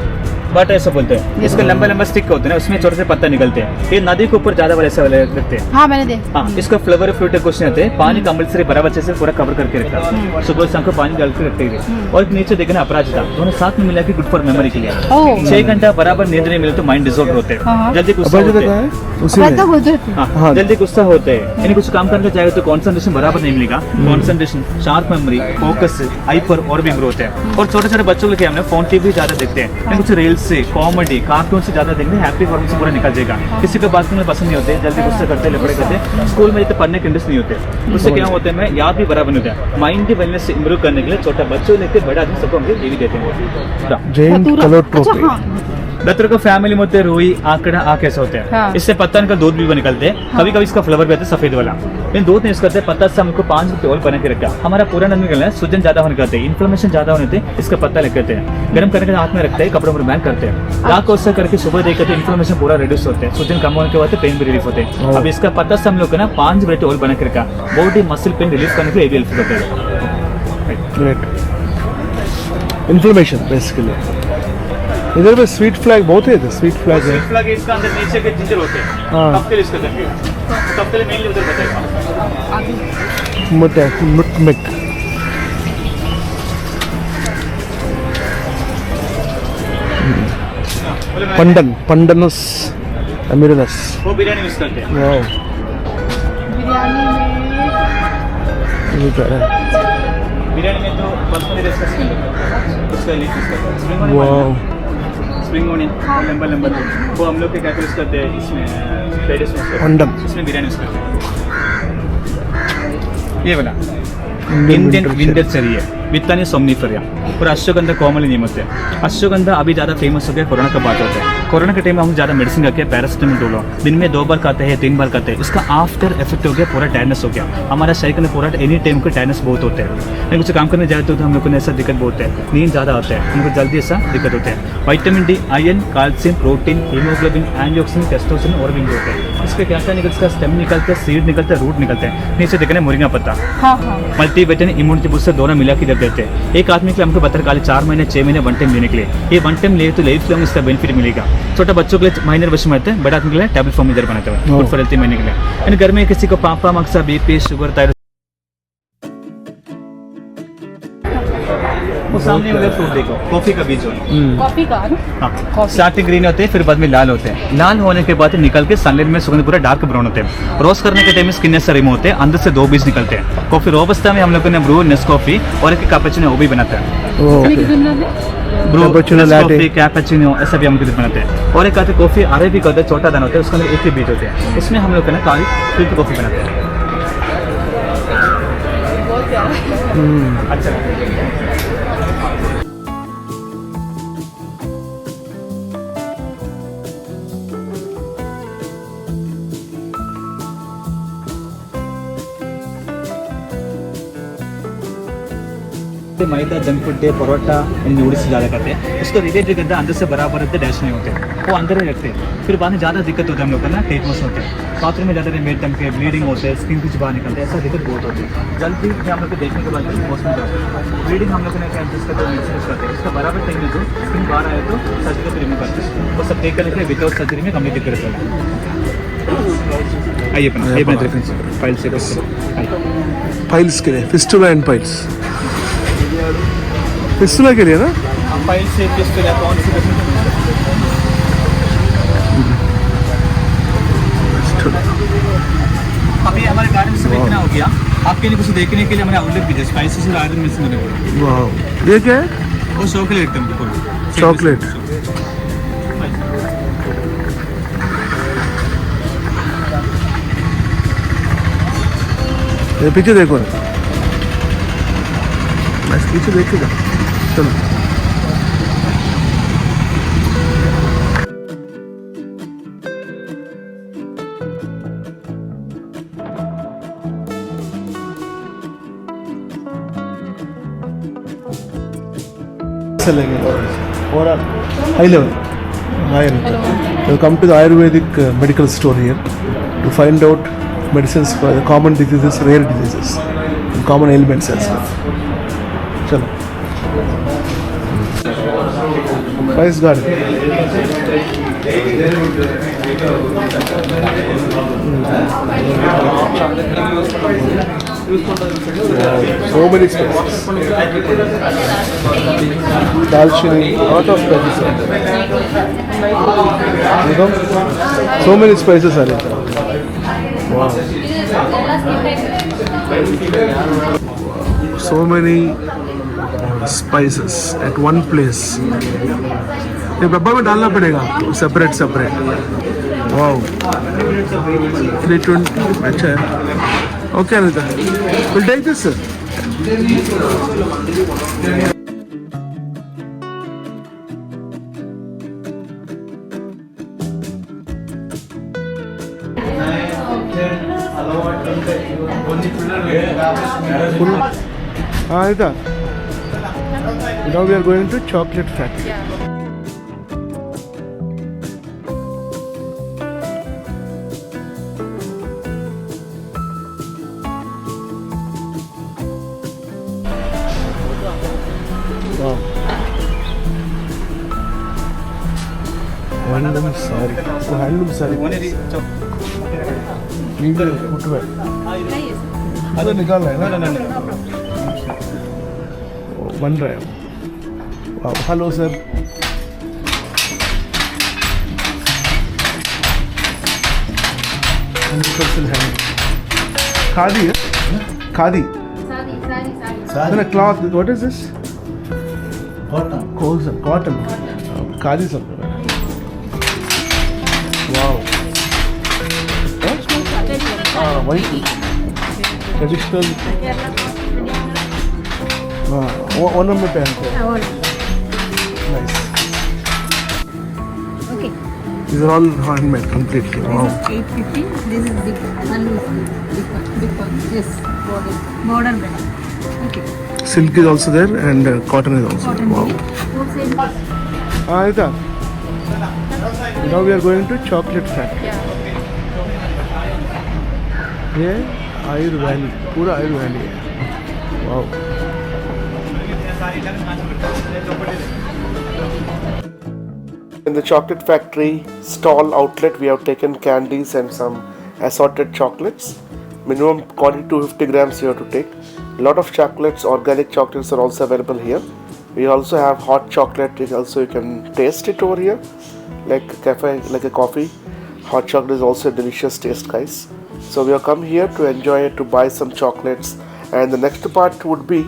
बट ऐसा बोलते हैं, इसके लंबे लंबे स्टिक होते हैं ना, उसमें छोटे से पत्ता निकलते हैं, ये नदी के ऊपर ज्यादा वाले ऐसे वाले रखते हैं। हाँ मैंने देखा। हाँ, इसका फ्लेवर फ्रूट कुछ नहीं होते हैं, पानी कंपल्सरी बराबर अच्छे से पूरा कवर करके रखता है, सुबह शाम को पानी डाल के रखते हैं। और नीचे देखना अपराजिता, दोनों साथ में मिला के गुड फॉर मेमोरी के लिए। ओह। 6 घंटा बराबर नींद नहीं मिले तो माइंड डिसऑर्डर होते हाँ। हैं, जल्दी गुस्सा अपराजिता होते कहाँ हैं। है? उसी अब ऐसा में। बोलते हैं। हाँ, हाँ। जल्दी गुस्सा होते हैं, यानी कुछ काम करने जाएगा तो कॉन्सेंट्रेशन बराबर नहीं मिलेगा, concentration, sharp memory, focus, hyper और भी ग्रो होते हैं। और छोटे छोटे बच्चों के लिए हमने फोन टीवी ज्यादा देखते हैं, यानी कुछ रील्स से, कॉमेडी, कार्टून से ज्यादा देखते हैं, हैप्पी हॉर्मोन से पूरा निकल जाएगा। किसी को बात करना पसंद नहीं होते, जल्दी गुस्सा करते, लफड़े करते, स्कूल में तो पढ़ने के इंटरेस्ट नहीं होते, उससे क्या होता है, मैं याद भी बराबर नहीं होता। माइंड की वेलनेस इंप्रूव करने के लिए छोटा बच्चों लेकर बड़ा आदमी सबको हम ये भी देते हैं। जैन कतूरा। कलोट्रोपी। अच्छा, हाँ। लतर को फैमिली में होते हैं रुई, आंकड़ा, आँख ऐसे होते हैं। हाँ। इससे पत्ता का दूध भी निकलते हैं, कभी कभी इसका फ्लेवर भी आता है सफेद वाला। लेकिन दूध नहीं करते, पत्ता से हमको 5 रुपये और बना के रखा। हमारा पूरा नंद निकलना है, सूजन ज्यादा होने करते हैं, इन्फ्लेमेशन ज्यादा होने थे, इसका पत्ता लेते हैं, गर्म करके हाथ में रखते हैं, कपड़ों में बैन करते हैं, रात को उससे करके सुबह देखते हैं, इन्फ्लेमेशन पूरा रिड्यूस होते हैं, सूजन कम होने के बाद पेन भी रिलीफ होते हैं। अब इसका पत्ता से हम लोग ना 5 रुपये और बना के रखा, बॉडी मसल पेन रिलीफ करने के लिए हेल्प करते हैं। ग्रेट। Inflammation basically. इधर पे स्वीट फ्लैग बहुत है, स्वीट फ्लैग है। फ्लैग इसका अंदर नीचे के जिंजर होते हैं, हाँ। कब के लिए इसका देंगे, कब के लिए मेनली उधर बताएगा। मुटमिक। पंडन, पंडनस अमिरनस। वो बिरयानी मिक्स करते हैं। वाओ, बिरयानी में ये क्या है? बिरयानी में तो बासमती राइस का स्मेल होता है, उसका लीफ यूज करते हैं। स्प्रिंग ऑनियन लंबा लंबा वो हम लोग के क्या यूज करते हैं, इसमें लेडीज में पंडन। इसमें बिरयानी यूज करते हैं। ये वाला Indian Indian winter winter cherry है, वित्तानी सोमनीफरिया और अश्वगंधा कॉमनली नहीं होते हैं। अश्वगंधा अभी ज़्यादा फेमस हो गया, कोरोना का बात होता है। कोरोना के टाइम में हम ज़्यादा मेडिसिन रखे, पैरासिटामोल डोलो दिन में 2 बार खाते हैं, 3 बार खाते हैं, इसका आफ्टर इफेक्ट हो गया, पूरा टायर्डनेस हो गया। हमारा शरीर में पूरा एनी टाइम को टायर्डनेस बहुत होते हैं, लेकिन कुछ काम करने जाते हो तो हम लोग को ऐसा दिक्कत बहुत है, नींद ज़्यादा आता है, हमको जल्दी ऐसा दिक्कत होते हैं। Vitamin D, iron, calcium, protein, haemoglobin, antioxidant, testosterone और भी होते हैं। इसके क्या क्या निकलता है, इसका स्टेम निकलता है, सीड निकलता है, रूट निकलता है, नीचे देखने मुरिंगा पत्ता, हाँ हाँ मल्टीविटामिन, इम्यूनिटी बूस्टर दोनों मिला के देते हैं। एक आदमी के लिए हमको बता रहा 4 महीने 6 महीने 1 टाइम देने के लिए, ये 1 टाइम ले तो लाइफ लॉन्ग इसका बेनिफिट मिलेगा। छोटा बच्चों के लिए माइनर वर्ष में आते हैं, बड़ा आदमी के लिए टैबलेट फॉर्म इधर बनाते हैं, गुड फॉर हेल्थी महीने के लिए। यानी घर में किसी को पापा मक्सा, बीपी, शुगर, थायराइड, वो सामने वाले फ्रूट देखो, कॉफी का बीज हो, कॉफी का ना? हाँ, स्टार्टिंग ग्रीन होते हैं, फिर बाद में लाल होते हैं। लाल होने के बाद निकल के सनलाइट में सुगंध पूरा डार्क ब्राउन होते हैं। रोस्ट करने के टाइम में स्किन से रिमूव होते हैं, अंदर से 2 बीज निकलते हैं। कॉफी रोबस्टा में हम लोगों ने ब्रू, नेस्कॉफी और एक कैपेचिनो वो भी बनाते हैं। इसमें कितने बनाते हैं? Bru, Cappuccino, Nescafe, latte। Cappuccino ऐसा भी हम खुद बनाते हैं। और एक आते कॉफी अरेबिक होता है, छोटा दाना होता है, उसके अंदर एक ही बीज होते हैं, उसमें हम लोग ना काली फिल्टर कॉफी बनाते हैं। अच्छा, मैदा, जंक फूड है, परोटा, नूडल्स ज़्यादा करते हैं, उसको रिलेटेड करते हैं, अंदर से बराबर रहते, डैश नहीं होते, वो अंदर ही रखते हैं। फिर बाद में ज़्यादा दिक्कत होता है हम लोग का ना, टेटमस होते हैं, बाथरूम में ज़्यादा मेड टम के ब्लीडिंग होते हैं, स्किन कुछ बाहर निकलते हैं, ऐसा दिक्कत बहुत होती है। जल्दी से हम लोग को देखने के बाद ब्लीडिंग हम लोग ने क्या एडजस्ट करते हैं, मेडिसिन करते हैं, उसका बराबर टाइम में तो स्किन बाहर आए तो सर्जरी को रिमूव करते हैं, वो सब देख करने के लिए विदाउट सर्जरी में कम्प्लीट दिक्कत होता है। आइए अपना फाइल से फाइल्स के लिए, फिस्टुला एंड पाइल्स। फिस्टुला के लिए ना? फाइल से पिस्टल कौन सी अभी हमारे गार्डन से देखना हो गया, आपके लिए कुछ देखने के लिए हमारे आउटलेट भी है, स्पाइसेस और आयरन मिक्स होने वाले। वाह, ये क्या है? वो चॉकलेट एकदम बिल्कुल चॉकलेट। ये पीछे देखो ना, बस पीछे देखिएगा। चलो, selling it. Overall, high level. Higher. We'll come to the Ayurvedic medical store here to find out medicines for the common diseases, rare diseases, and common ailments as well. Chalo. Price garden. So many spices. Dalchini, lot of spices. You know? So many spices are there. Wow. So many spices at one place. ये डब्बा में डालना पड़ेगा आपको separate. Wow 320 अच्छा है. Okay Anita, will take this sir. Anita, now we are going to chocolate factory. Wow. Handloom sari. Oh, handloom sari. नीचे footwear. अरे निकालना है ना. बन रहा है. वाह, हेलो सर. खादी है. Khadi. Sari. Cloth. What is this? Cotton. Khadi सब. वाओ. White traditional. ओनम में पहनते हैं. Nice. Okay. These are all handmade completely. Wow. This is 850. This is big one. Big one. Yes. Modern brand. Okay. Silk is also there and cotton is also. Cotton. Wow. Anita, now we are going to chocolate factory. ये आयुर valley, पूरा आयुर valley है. Wow. In the chocolate factory stall outlet, we have taken candies and some assorted chocolates. Minimum quantity 250 grams you have to take. A lot of chocolates, organic chocolates are also available here. We also have hot chocolate. Also you can taste it over here, like cafe, like a coffee. Hot chocolate is also a delicious taste, guys. So we have come here to enjoy it, to buy some chocolates, and the next part would be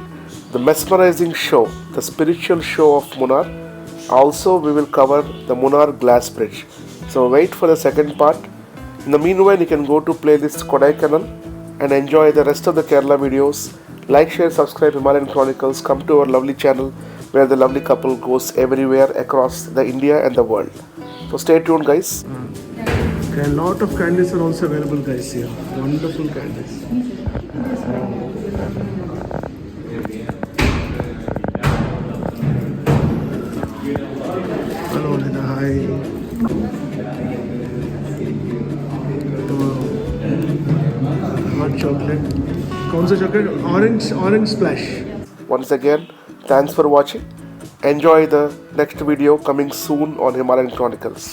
the mesmerizing show, the spiritual show of Munnar. Also we will cover the Munnar glass bridge. So wait for the second part. In the meanwhile, you can go to playlist Kodaikanal and enjoy the rest of the Kerala videos. Like, share, subscribe Himalayan Chronicles. Come to our lovely channel where the lovely couple goes everywhere across the India and the world. So stay tuned, guys. A lot of candies are also available, guys, here. Wonderful candies. Hello, Lina. Hi. Hot chocolate. कौन सा chocolate? Orange splash. Once again, thanks for watching. Enjoy the next video coming soon on Himalayan Chronicles.